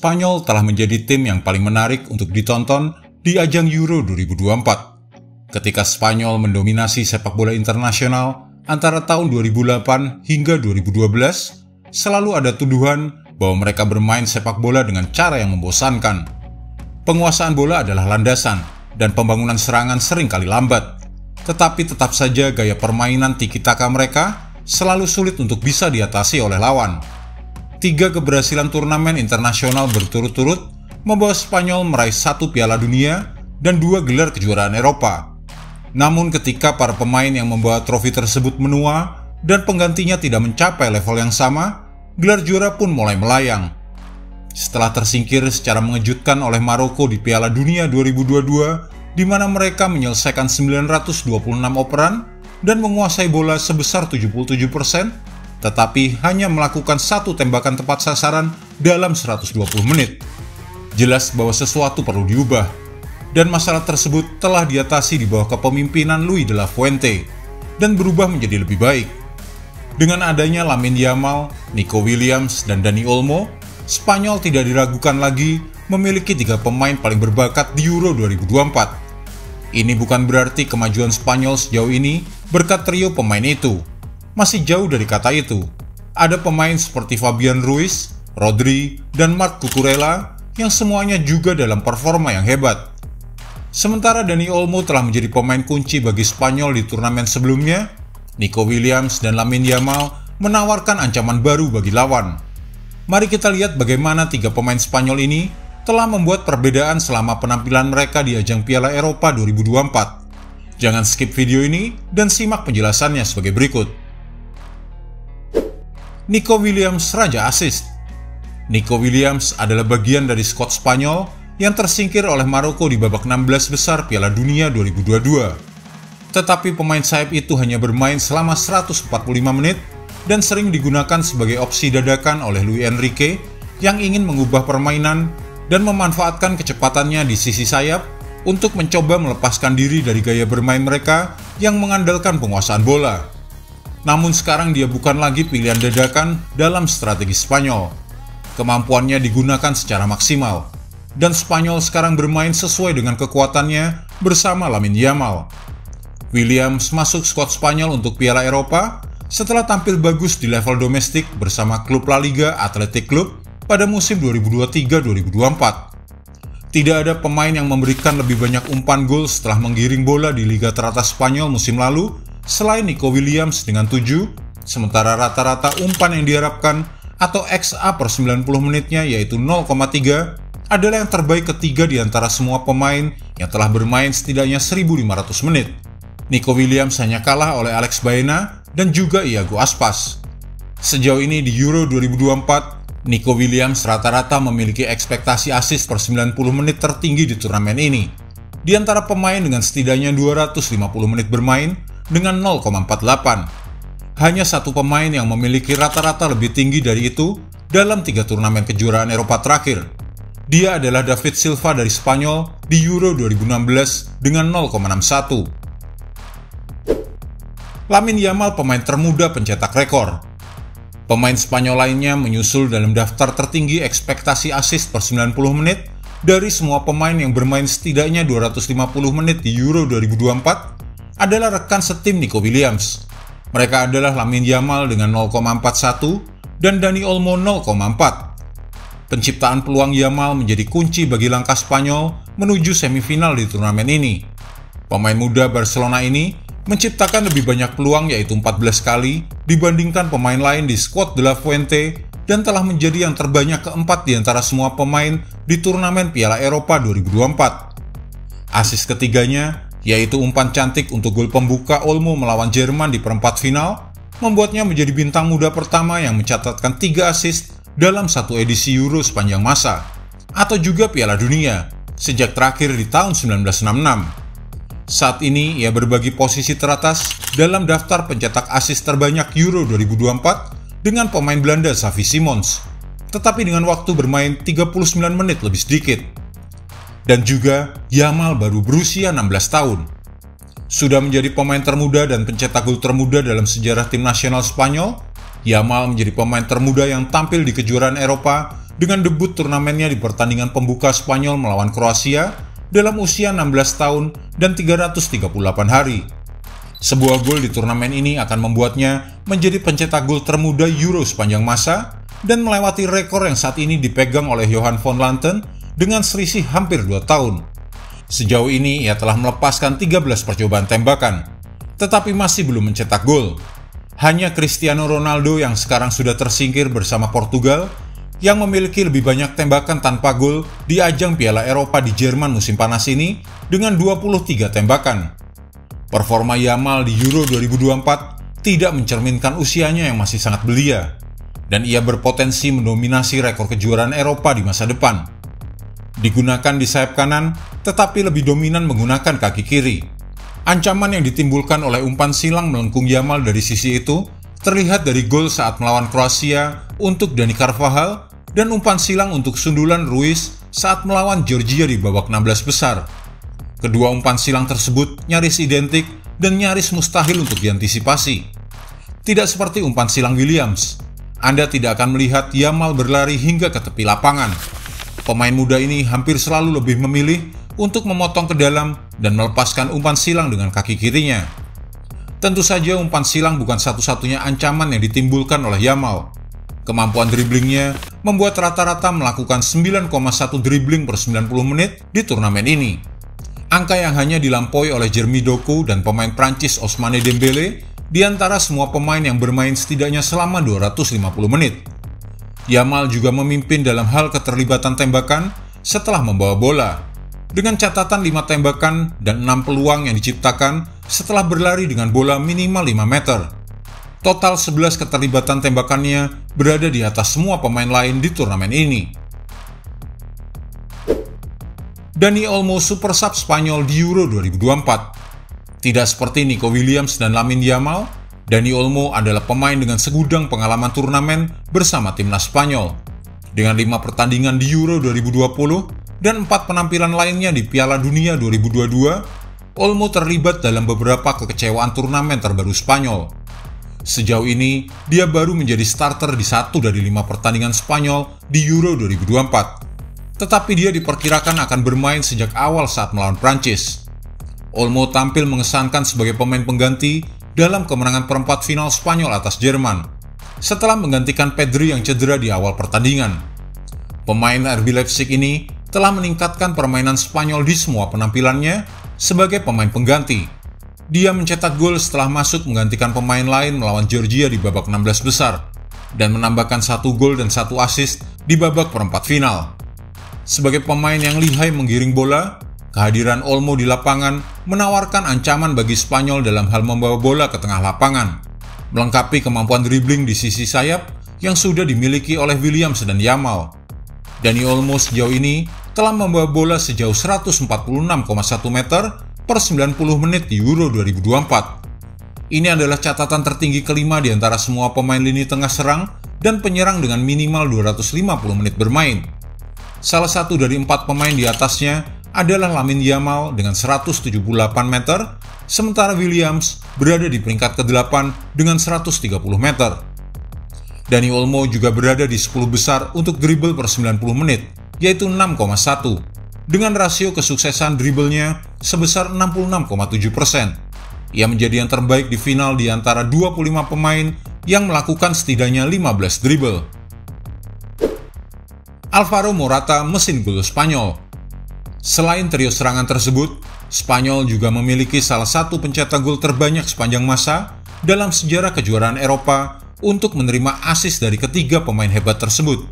Spanyol telah menjadi tim yang paling menarik untuk ditonton di ajang Euro 2024. Ketika Spanyol mendominasi sepak bola internasional antara tahun 2008 hingga 2012, selalu ada tuduhan bahwa mereka bermain sepak bola dengan cara yang membosankan. Penguasaan bola adalah landasan, dan pembangunan serangan sering kali lambat. Tetapi tetap saja gaya permainan tiki-taka mereka selalu sulit untuk bisa diatasi oleh lawan. 3 keberhasilan turnamen internasional berturut-turut membawa Spanyol meraih 1 Piala Dunia dan 2 gelar kejuaraan Eropa. Namun ketika para pemain yang membawa trofi tersebut menua dan penggantinya tidak mencapai level yang sama, gelar juara pun mulai melayang. Setelah tersingkir secara mengejutkan oleh Maroko di Piala Dunia 2022, di mana mereka menyelesaikan 926 operan dan menguasai bola sebesar 77%, tetapi hanya melakukan 1 tembakan tepat sasaran dalam 120 menit. Jelas bahwa sesuatu perlu diubah, dan masalah tersebut telah diatasi di bawah kepemimpinan Luis de la Fuente, dan berubah menjadi lebih baik. Dengan adanya Lamine Yamal, Nico Williams, dan Dani Olmo, Spanyol tidak diragukan lagi memiliki 3 pemain paling berbakat di Euro 2024. Ini bukan berarti kemajuan Spanyol sejauh ini berkat trio pemain itu. Masih jauh dari kata itu. Ada pemain seperti Fabian Ruiz, Rodri, dan Marc Cucurella yang semuanya juga dalam performa yang hebat. Sementara Dani Olmo telah menjadi pemain kunci bagi Spanyol di turnamen sebelumnya, Nico Williams dan Lamine Yamal menawarkan ancaman baru bagi lawan. Mari kita lihat bagaimana 3 pemain Spanyol ini telah membuat perbedaan selama penampilan mereka di ajang Piala Eropa 2024. Jangan skip video ini dan simak penjelasannya sebagai berikut. Nico Williams, Raja Assist. Nico Williams adalah bagian dari skuad Spanyol yang tersingkir oleh Maroko di babak 16 besar Piala Dunia 2022. Tetapi pemain sayap itu hanya bermain selama 145 menit dan sering digunakan sebagai opsi dadakan oleh Luis Enrique yang ingin mengubah permainan dan memanfaatkan kecepatannya di sisi sayap untuk mencoba melepaskan diri dari gaya bermain mereka yang mengandalkan penguasaan bola. Namun sekarang dia bukan lagi pilihan dadakan dalam strategi Spanyol. Kemampuannya digunakan secara maksimal, dan Spanyol sekarang bermain sesuai dengan kekuatannya bersama Lamine Yamal. Williams masuk skuad Spanyol untuk Piala Eropa setelah tampil bagus di level domestik bersama klub La Liga Athletic Club pada musim 2023-2024. Tidak ada pemain yang memberikan lebih banyak umpan gol setelah menggiring bola di Liga teratas Spanyol musim lalu selain Nico Williams dengan 7, sementara rata-rata umpan yang diharapkan atau XA per 90 menitnya yaitu 0,3 adalah yang terbaik ketiga di antara semua pemain yang telah bermain setidaknya 1.500 menit. Nico Williams hanya kalah oleh Alex Baena dan juga Iago Aspas. Sejauh ini di Euro 2024, Nico Williams rata-rata memiliki ekspektasi assist per 90 menit tertinggi di turnamen ini. Di antara pemain dengan setidaknya 250 menit bermain dengan 0,48. Hanya 1 pemain yang memiliki rata-rata lebih tinggi dari itu dalam 3 turnamen kejuaraan Eropa terakhir. Dia adalah David Silva dari Spanyol di Euro 2016 dengan 0,61. Lamine Yamal pemain termuda pencetak rekor. Pemain Spanyol lainnya menyusul dalam daftar tertinggi ekspektasi assist per 90 menit dari semua pemain yang bermain setidaknya 250 menit di Euro 2024 adalah rekan setim Nico Williams. Mereka adalah Lamine Yamal dengan 0,41 dan Dani Olmo 0,4. Penciptaan peluang Yamal menjadi kunci bagi langkah Spanyol menuju semifinal di turnamen ini. Pemain muda Barcelona ini menciptakan lebih banyak peluang yaitu 14 kali dibandingkan pemain lain di skuad de la Fuente dan telah menjadi yang terbanyak keempat di antara semua pemain di turnamen Piala Eropa 2024. Assist ketiganya, yaitu umpan cantik untuk gol pembuka Olmo melawan Jerman di perempat final, membuatnya menjadi bintang muda pertama yang mencatatkan 3 assist dalam 1 edisi Euro sepanjang masa, atau juga Piala Dunia, sejak terakhir di tahun 1966. Saat ini ia berbagi posisi teratas dalam daftar pencetak assist terbanyak Euro 2024 dengan pemain Belanda Xavi Simons, tetapi dengan waktu bermain 39 menit lebih sedikit. Dan juga Yamal baru berusia 16 tahun. Sudah menjadi pemain termuda dan pencetak gol termuda dalam sejarah tim nasional Spanyol, Yamal menjadi pemain termuda yang tampil di kejuaraan Eropa dengan debut turnamennya di pertandingan pembuka Spanyol melawan Kroasia dalam usia 16 tahun dan 338 hari. Sebuah gol di turnamen ini akan membuatnya menjadi pencetak gol termuda Euro sepanjang masa dan melewati rekor yang saat ini dipegang oleh Johan van Lanten dengan selisih hampir 2 tahun. Sejauh ini ia telah melepaskan 13 percobaan tembakan, tetapi masih belum mencetak gol. Hanya Cristiano Ronaldo yang sekarang sudah tersingkir bersama Portugal yang memiliki lebih banyak tembakan tanpa gol di ajang Piala Eropa di Jerman musim panas ini dengan 23 tembakan. Performa Yamal di Euro 2024 tidak mencerminkan usianya yang masih sangat belia, dan ia berpotensi mendominasi rekor kejuaraan Eropa di masa depan. Digunakan di sayap kanan, tetapi lebih dominan menggunakan kaki kiri. Ancaman yang ditimbulkan oleh umpan silang melengkung Yamal dari sisi itu terlihat dari gol saat melawan Kroasia untuk Dani Carvajal dan umpan silang untuk sundulan Ruiz saat melawan Georgia di babak 16 besar. Kedua umpan silang tersebut nyaris identik dan nyaris mustahil untuk diantisipasi. Tidak seperti umpan silang Williams, Anda tidak akan melihat Yamal berlari hingga ke tepi lapangan. Pemain muda ini hampir selalu lebih memilih untuk memotong ke dalam dan melepaskan umpan silang dengan kaki kirinya. Tentu saja umpan silang bukan satu-satunya ancaman yang ditimbulkan oleh Yamal. Kemampuan driblingnya membuat rata-rata melakukan 9,1 dribbling per 90 menit di turnamen ini. Angka yang hanya dilampaui oleh Jeremy Doku dan pemain Prancis Ousmane Dembele di antara semua pemain yang bermain setidaknya selama 250 menit. Yamal juga memimpin dalam hal keterlibatan tembakan setelah membawa bola, dengan catatan 5 tembakan dan 6 peluang yang diciptakan setelah berlari dengan bola minimal 5 meter. Total 11 keterlibatan tembakannya berada di atas semua pemain lain di turnamen ini. Dani Olmo super sub Spanyol di Euro 2024. Tidak seperti Nico Williams dan Lamine Yamal, Dani Olmo adalah pemain dengan segudang pengalaman turnamen bersama timnas Spanyol. Dengan 5 pertandingan di Euro 2020 dan 4 penampilan lainnya di Piala Dunia 2022, Olmo terlibat dalam beberapa kekecewaan turnamen terbaru Spanyol. Sejauh ini, dia baru menjadi starter di 1 dari 5 pertandingan Spanyol di Euro 2024. Tetapi dia diperkirakan akan bermain sejak awal saat melawan Prancis. Olmo tampil mengesankan sebagai pemain pengganti dalam kemenangan perempat final Spanyol atas Jerman, setelah menggantikan Pedri yang cedera di awal pertandingan. Pemain RB Leipzig ini telah meningkatkan permainan Spanyol di semua penampilannya sebagai pemain pengganti. Dia mencetak gol setelah masuk menggantikan pemain lain melawan Georgia di babak 16 besar, dan menambahkan 1 gol dan 1 assist di babak perempat final. Sebagai pemain yang lihai menggiring bola, kehadiran Olmo di lapangan menawarkan ancaman bagi Spanyol dalam hal membawa bola ke tengah lapangan, melengkapi kemampuan dribbling di sisi sayap yang sudah dimiliki oleh Williams dan Yamal. Dani Olmo sejauh ini telah membawa bola sejauh 146,1 meter per 90 menit di Euro 2024. Ini adalah catatan tertinggi kelima di antara semua pemain lini tengah serang dan penyerang dengan minimal 250 menit bermain. Salah satu dari 4 pemain di atasnya adalah Lamine Yamal dengan 178 meter, sementara Williams berada di peringkat ke-8 dengan 130 meter. Dani Olmo juga berada di 10 besar untuk dribble per 90 menit, yaitu 6,1, dengan rasio kesuksesan dribblenya sebesar 66,7%. Ia menjadi yang terbaik di final di antara 25 pemain yang melakukan setidaknya 15 dribble. Alvaro Morata mesin gol Spanyol. Selain trio serangan tersebut, Spanyol juga memiliki salah satu pencetak gol terbanyak sepanjang masa dalam sejarah kejuaraan Eropa untuk menerima assist dari ketiga pemain hebat tersebut.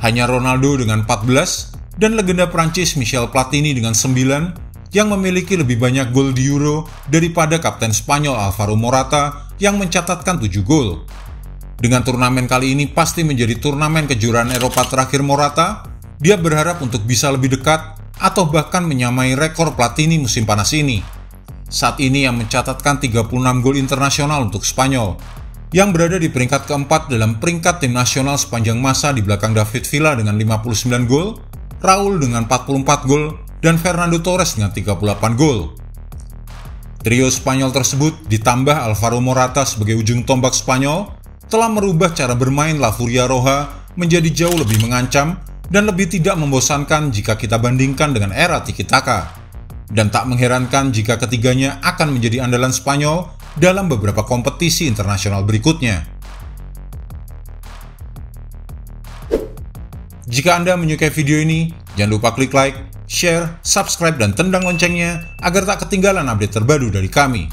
Hanya Ronaldo dengan 14 dan legenda Prancis Michel Platini dengan 9 yang memiliki lebih banyak gol di Euro daripada kapten Spanyol Alvaro Morata yang mencatatkan 7 gol. Dengan turnamen kali ini pasti menjadi turnamen kejuaraan Eropa terakhir Morata, dia berharap untuk bisa lebih dekat atau bahkan menyamai rekor Platini musim panas ini. Saat ini yang mencatatkan 36 gol internasional untuk Spanyol, yang berada di peringkat keempat dalam peringkat tim nasional sepanjang masa di belakang David Villa dengan 59 gol, Raul dengan 44 gol, dan Fernando Torres dengan 38 gol. Trio Spanyol tersebut ditambah Alvaro Morata sebagai ujung tombak Spanyol telah merubah cara bermain La Furia Roja menjadi jauh lebih mengancam dan lebih tidak membosankan jika kita bandingkan dengan era tiki-taka. Dan tak mengherankan jika ketiganya akan menjadi andalan Spanyol dalam beberapa kompetisi internasional berikutnya. Jika Anda menyukai video ini, jangan lupa klik like, share, subscribe, dan tendang loncengnya agar tak ketinggalan update terbaru dari kami.